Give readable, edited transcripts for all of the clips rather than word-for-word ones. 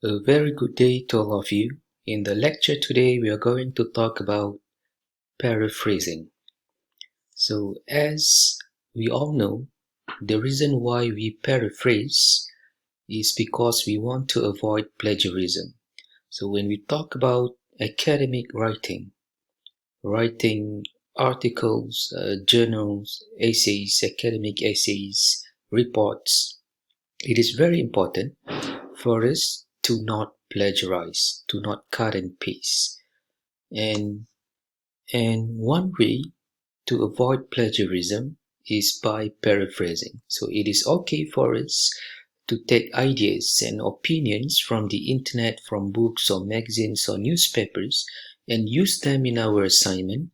A very good day to all of you. In the lecture today, we are going to talk about paraphrasing. So, as we all know, the reason why we paraphrase is because we want to avoid plagiarism. So, when we talk about academic writing articles, journals, essays, academic essays, reports, it is very important for us to not plagiarize, to not cut and paste. And one way to avoid plagiarism is by paraphrasing. So it is okay for us to take ideas and opinions from the internet, from books or magazines or newspapers, and use them in our assignment.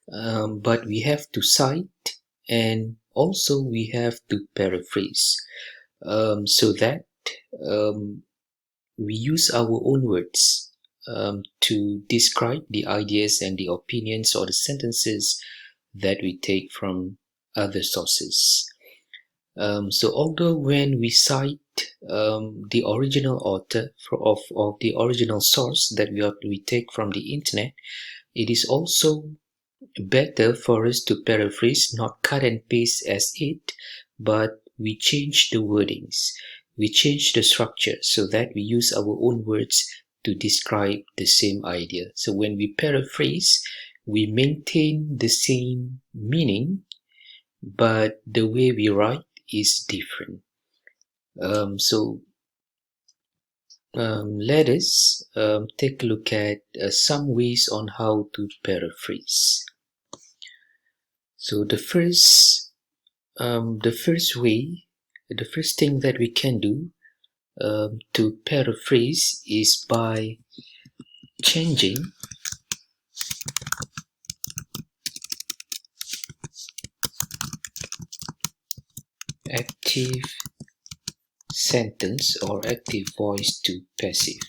But we have to cite, and also we have to paraphrase, so that we use our own words to describe the ideas and the opinions or the sentences that we take from other sources. So although when we cite the original author of the original source that we take from the internet, it is also better for us to paraphrase, not cut and paste as it, but we change the wordings. We change the structure so that we use our own words to describe the same idea. So when we paraphrase, we maintain the same meaning, but the way we write is different. Let us take a look at some ways on how to paraphrase. So the first thing that we can do to paraphrase is by changing active sentence or active voice to passive,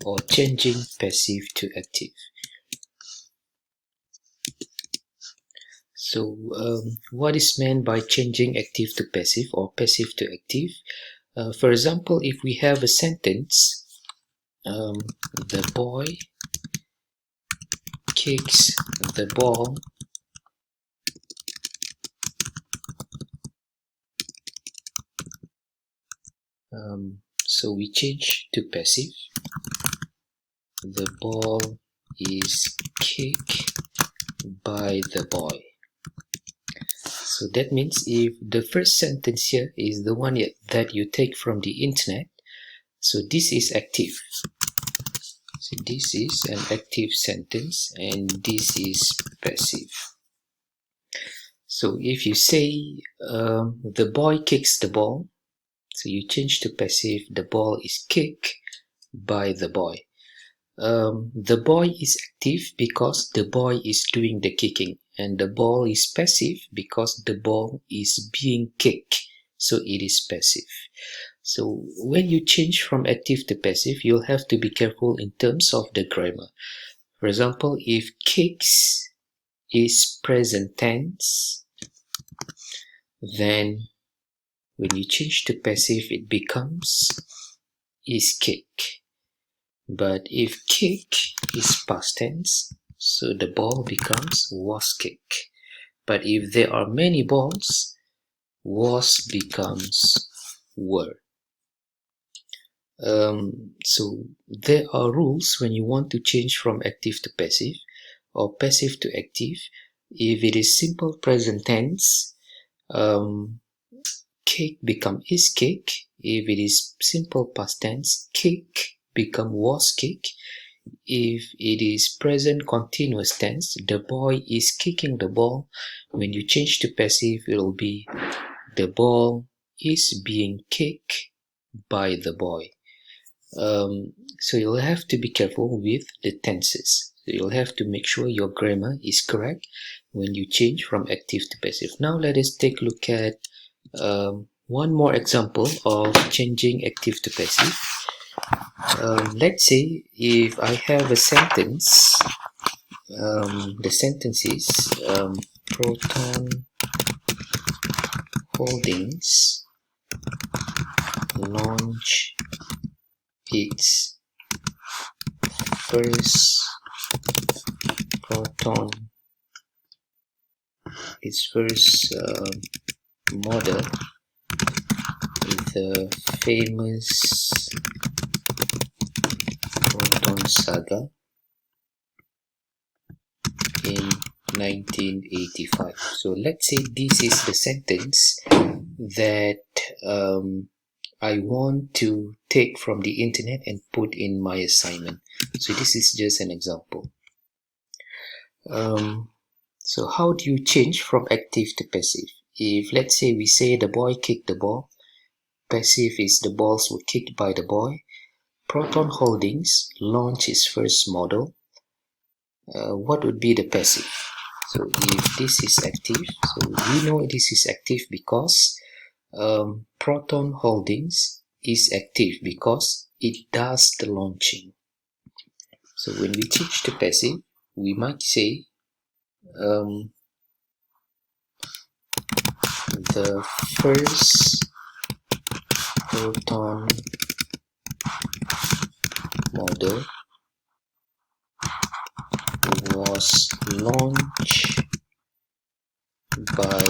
or changing passive to active. So what is meant by changing active to passive or passive to active? For example, if we have a sentence, the boy kicks the ball so we change to passive. The ball is kicked by the boy. So that means if the first sentence here is the one that you take from the internet, so this is active. So this is an active sentence and this is passive. So if you say the boy kicks the ball, so you change to passive, the ball is kicked by the boy. The boy is active because the boy is doing the kicking, and the ball is passive because the ball is being kicked, so it is passive. So when you change from active to passive, you'll have to be careful in terms of the grammar. For example, if kicks is present tense, then when you change to passive, it becomes is kick. But if kick is past tense, so the ball becomes was kick. But if there are many balls, was becomes were. So there are rules when you want to change from active to passive or passive to active. If it is simple present tense, kick become is kick. If it is simple past tense, kick become was kick. If it is present continuous tense, the boy is kicking the ball. When you change to passive, it will be the ball is being kicked by the boy. So you'll have to be careful with the tenses. So you'll have to make sure your grammar is correct when you change from active to passive. Now let us take a look at one more example of changing active to passive. Let's say if I have a sentence, the sentence is Proton Holdings launch its first proton, its first model, the famous proton saga in 1985. So let's say this is the sentence that I want to take from the internet and put in my assignment. So this is just an example. So how do you change from active to passive? If let's say we say the boy kicked the ball, passive is the balls were kicked by the boy. Proton Holdings launched its first model. What would be the passive? So if this is active, so we know this is active because Proton Holdings is active because it does the launching. So when we change to passive, we might say the first proton model was launched by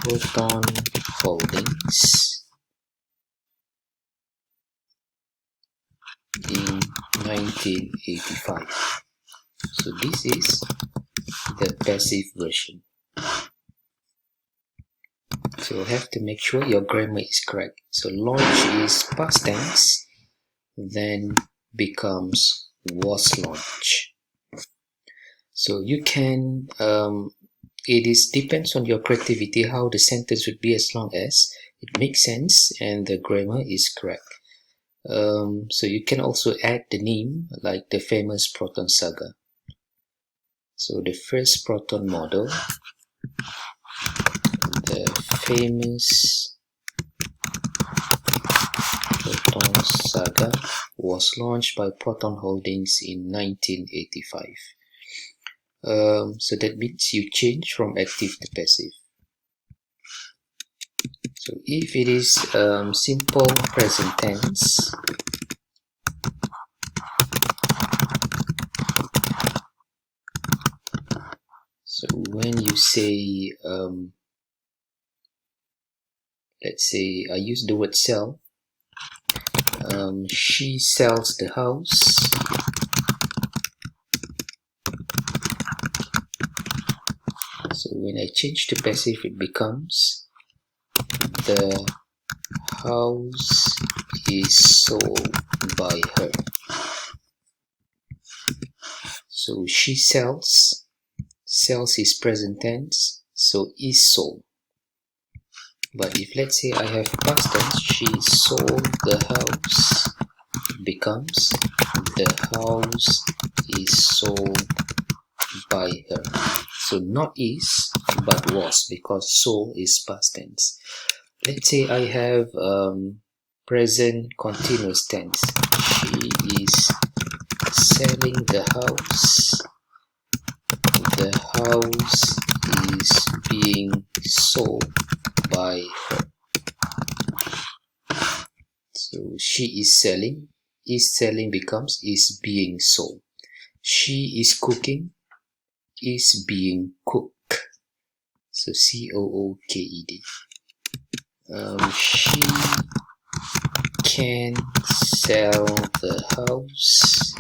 Proton Holdings in 1985. So this is the passive version. So you have to make sure your grammar is correct. So launch is past tense, then becomes was launched. So you can, it depends on your creativity how the sentence would be, as long as it makes sense and the grammar is correct. So you can also add the name, like the famous proton saga. So the first proton model, the famous proton saga, was launched by Proton Holdings in 1985. So that means you change from active to passive. So if it is simple present tense, so when you say, let's say I use the word sell, she sells the house. So when I change to passive, it becomes the house is sold by her. So she sells, sells is present tense, so is sold. But if let's say I have past tense, she sold the house, becomes the house is sold by her. So not is, but was, because sold is past tense. Let's say I have present continuous tense. She is selling the house. The house is being sold by her. So she is selling becomes is being sold. She is cooking is being cooked. So C-O-O-K-E-D. She can sell the house.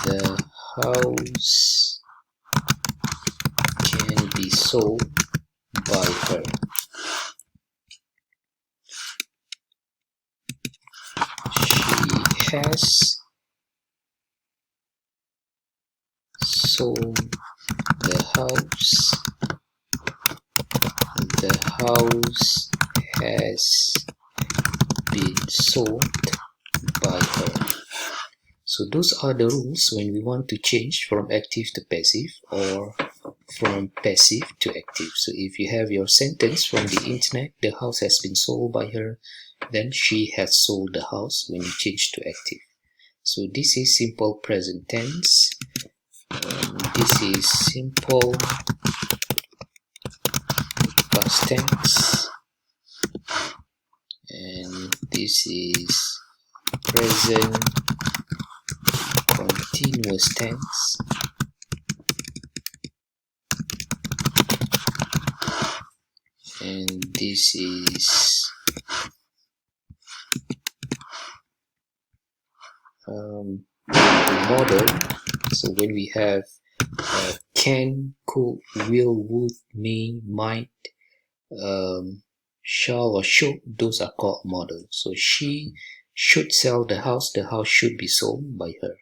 The house can be sold by her. She has sold the house. The house has been sold by her. So those are the rules when we want to change from active to passive or from passive to active. So if you have your sentence from the internet, the house has been sold by her, then she has sold the house when you change to active. So this is simple present tense. This is simple past tense. and this is present continuous tense, and this is model. So when we have can, could, will, would, may, might, shall or should, those are called models. So she should sell the house should be sold by her.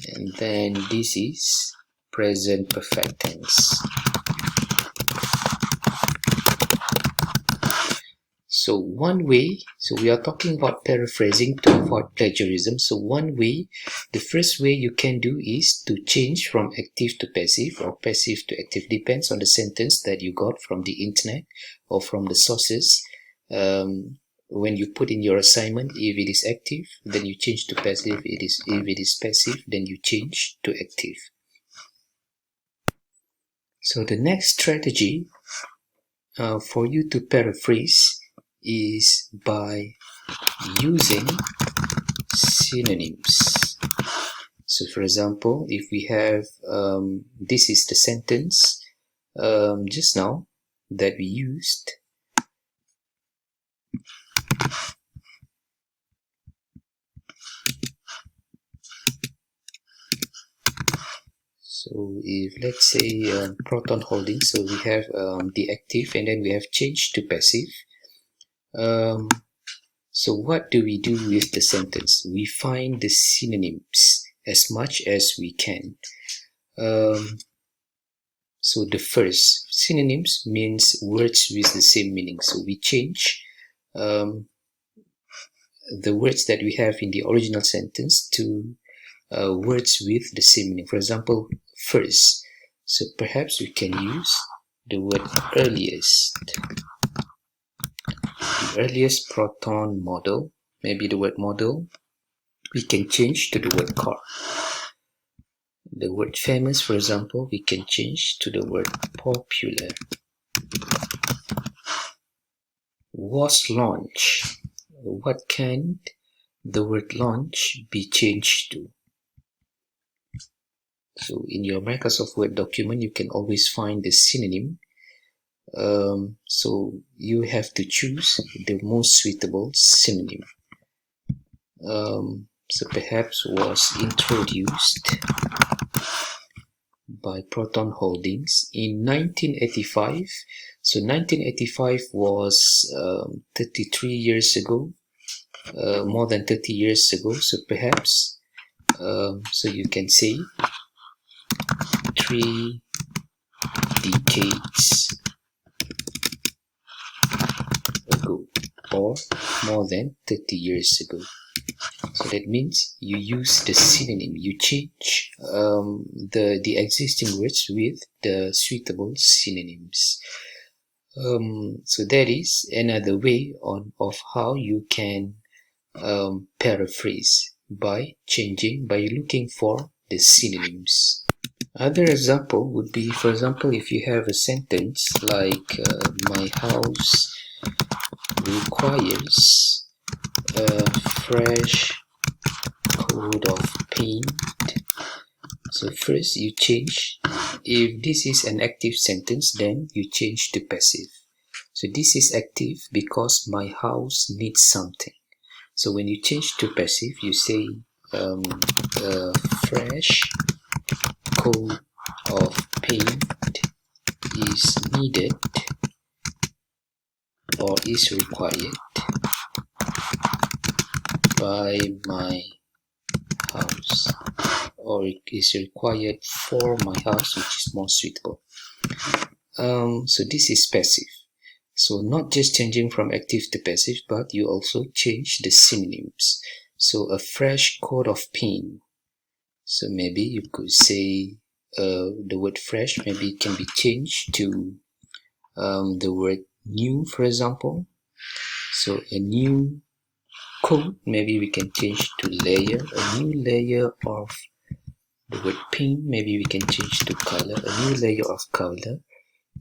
And then this is present perfect tense. So one way, so we are talking about paraphrasing to avoid plagiarism. So one way, the first way you can do is to change from active to passive or passive to active, depends on the sentence that you got from the internet or from the sources. When you put in your assignment, if it is active, then you change to passive. If it is passive, then you change to active. So the next strategy for you to paraphrase is by using synonyms. So for example, if we have this is the sentence just now that we used. So if let's say proton holding, so we have the active and then we have changed to passive. So what do we do with the sentence? We find the synonyms as much as we can. So the first, synonyms means words with the same meaning. So we change the words that we have in the original sentence to words with the same meaning. For example, first. So perhaps we can use the word earliest. The earliest proton model, maybe the word model, we can change to the word car. The word famous, for example, we can change to the word popular. Was launched. What can the word launch be changed to? So in your Microsoft Word document, you can always find the synonym. So you have to choose the most suitable synonym. So perhaps was introduced by Proton Holdings in 1985. So 1985 was 33 years ago, more than 30 years ago. So perhaps, so you can say 3 decades ago, or more than 30 years ago. So that means you use the synonym, you change the existing words with the suitable synonyms. So that is another way of how you can paraphrase, by looking for the synonyms. Other example would be, for example, if you have a sentence like my house requires a fresh coat of paint. So first you change, if this is an active sentence, then you change to passive. So this is active because my house needs something. So when you change to passive, you say a fresh coat of paint is needed or is required by my house, or it is required for my house, which is more suitable. So this is passive. So not just changing from active to passive, but you also change the synonyms. So a fresh coat of paint. So maybe you could say the word fresh, maybe it can be changed to the word new, for example. So a new coat, maybe we can change to layer. A new layer of the word paint, maybe we can change to color. A new layer of color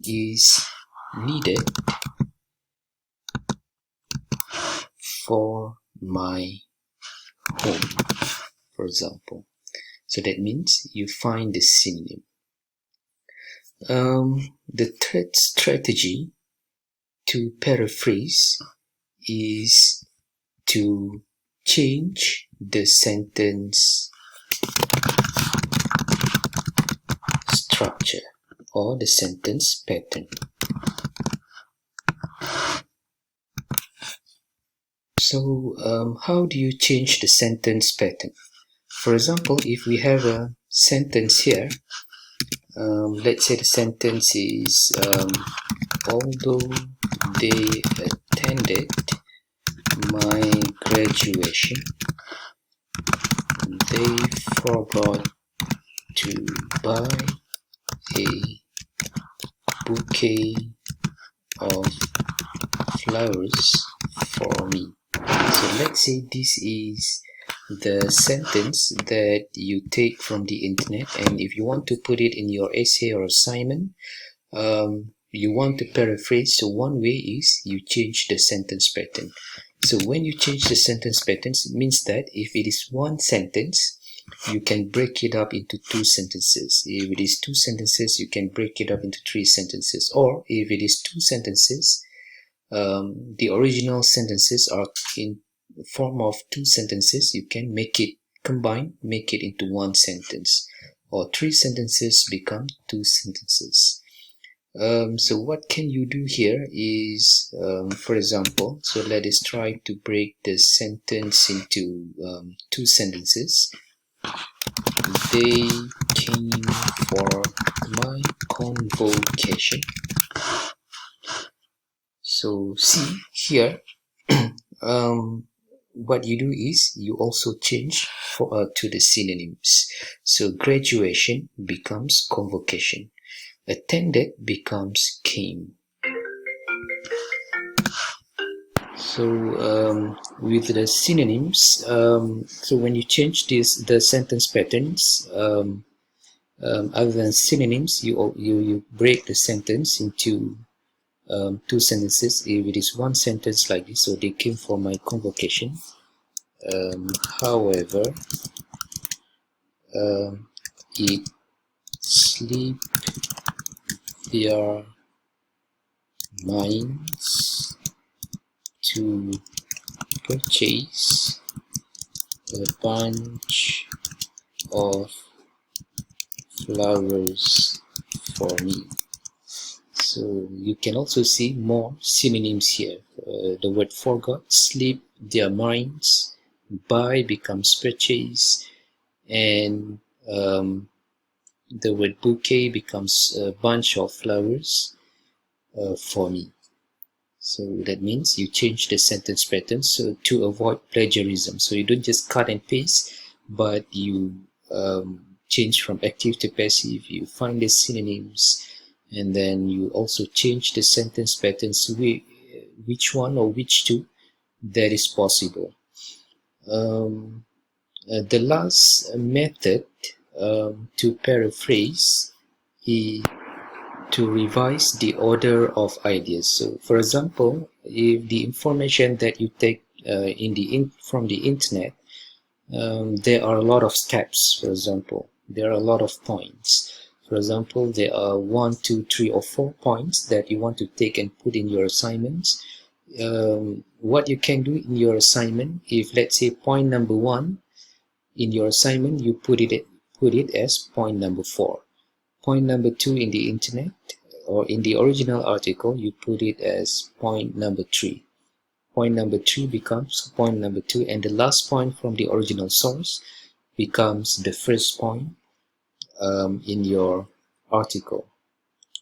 is needed for my home, for example. So that means you find the synonym. The third strategy to paraphrase is to change the sentence structure or the sentence pattern. So how do you change the sentence pattern? For example, if we have a sentence here, let's say the sentence is although they attended my graduation, they forgot to buy a bouquet of flowers for me. So let's say this is the sentence that you take from the internet, and if you want to put it in your essay or assignment, you want to paraphrase. So one way is you change the sentence pattern. So when you change the sentence patterns, it means that if it is one sentence, you can break it up into two sentences. If it is two sentences, you can break it up into three sentences. Or if it is two sentences, the original sentences are in the form of two sentences, you can make it combine, make it into one sentence, or three sentences become two sentences. So what can you do here is, for example, so let us try to break the sentence into two sentences. They came for my convocation. So see here, what you do is you also change to the synonyms. So graduation becomes convocation. Attended becomes came. So with the synonyms, so when you change the sentence patterns, other than synonyms, you break the sentence into two sentences. If it is one sentence like this, so they came for my convocation. However, it slipped their minds to purchase a bunch of flowers for me. So you can also see more synonyms here. The word forgot, slip their minds, buy becomes purchase, and the word bouquet becomes a bunch of flowers for me. So that means you change the sentence pattern so to avoid plagiarism. So you don't just cut and paste, but you change from active to passive. You find the synonyms, and then you also change the sentence patterns, which one or which two that is possible. The last method to paraphrase is to revise the order of ideas. So for example, if the information that you take from the internet, there are a lot of steps. For example, there are a lot of points. For example, there are 1, 2, 3 or 4 points that you want to take and put in your assignments. What you can do in your assignment, if let's say point number 1 in your assignment, you put it as point number 4. Point number 2 in the internet or in the original article, you put it as point number 3. Point number 3 becomes point number 2, and the last point from the original source becomes the first point in your article.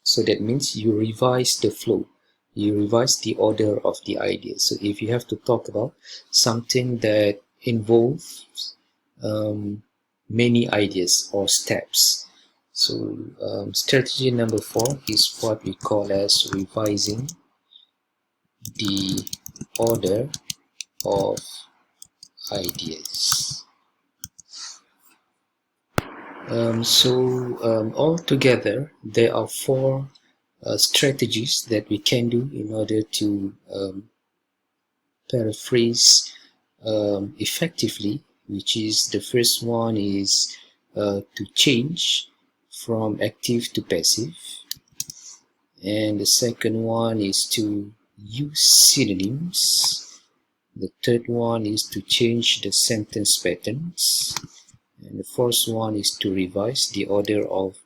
So that means you revise the flow, you revise the order of the ideas. So if you have to talk about something that involves many ideas or steps, so strategy number 4 is what we call as revising the order of ideas. Altogether, there are 4 strategies that we can do in order to paraphrase effectively, which is the first one is to change from active to passive, and the second one is to use synonyms. The third one is to change the sentence patterns, and the fourth one is to revise the order of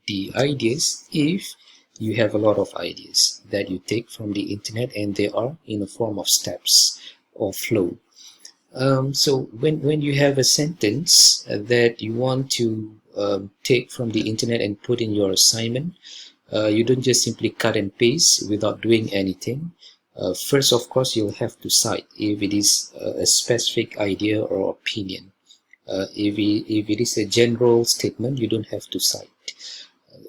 the ideas if you have a lot of ideas that you take from the internet and they are in a form of steps or flow. So when you have a sentence that you want to take from the internet and put in your assignment, you don't just simply cut and paste without doing anything. First, of course, you'll have to cite if it is a specific idea or opinion. If it is a general statement, you don't have to cite.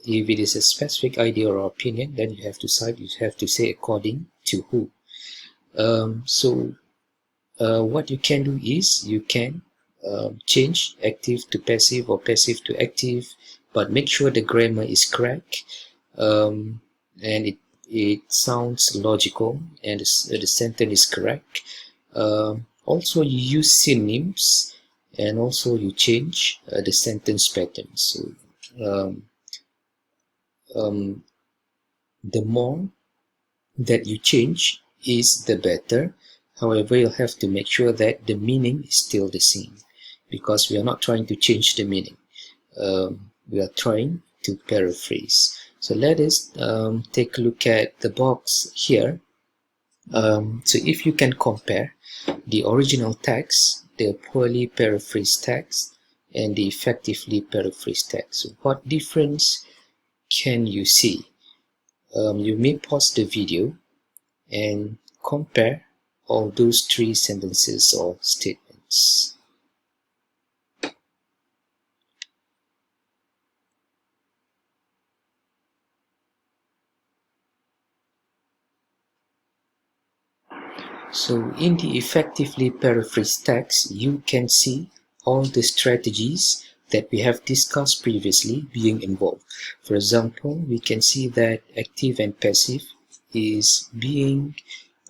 If it is a specific idea or opinion, then you have to cite. You have to say according to who. What you can do is you can change active to passive or passive to active, but make sure the grammar is correct, and it sounds logical, and the sentence is correct. Also, you use synonyms, and also you change the sentence pattern. So the more that you change is the better. However, you'll have to make sure that the meaning is still the same, because we are not trying to change the meaning. We are trying to paraphrase. So let us take a look at the box here. So if you can compare the original text, the poorly paraphrased text, and the effectively paraphrased text, so what difference can you see? You may pause the video and compare all those three sentences or statements. So in the effectively paraphrased text, you can see all the strategies that we have discussed previously being involved. For example, we can see that active and passive is being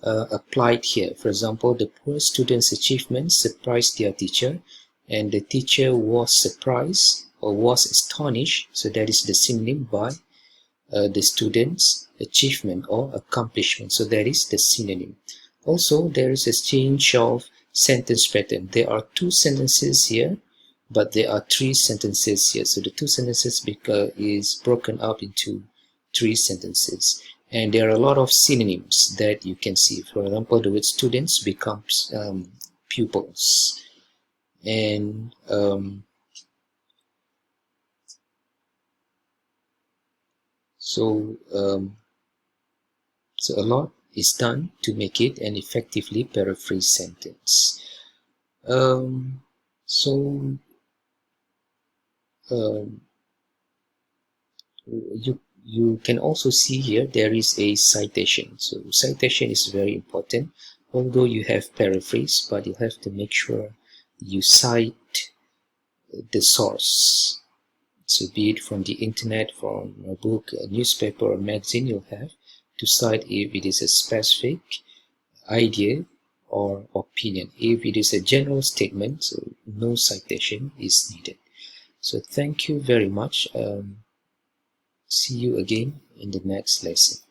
applied here. For example, the poor student's achievements surprised their teacher, and the teacher was surprised or was astonished. So that is the synonym by the student's achievement or accomplishment. So that is the synonym. Also, there is a change of sentence pattern. There are two sentences here, but there are three sentences here. So the two sentences is broken up into three sentences. And there are a lot of synonyms that you can see. For example, the word students becomes pupils. And so a lot is done to make it an effectively paraphrased sentence. You can also see here there is a citation. So citation is very important. Although you have paraphrase, but you have to make sure you cite the source. So be it from the internet, from a book, a newspaper, or magazine, you'll have to cite if it is a specific idea or opinion. If it is a general statement, so no citation is needed. So thank you very much. See you again in the next lesson.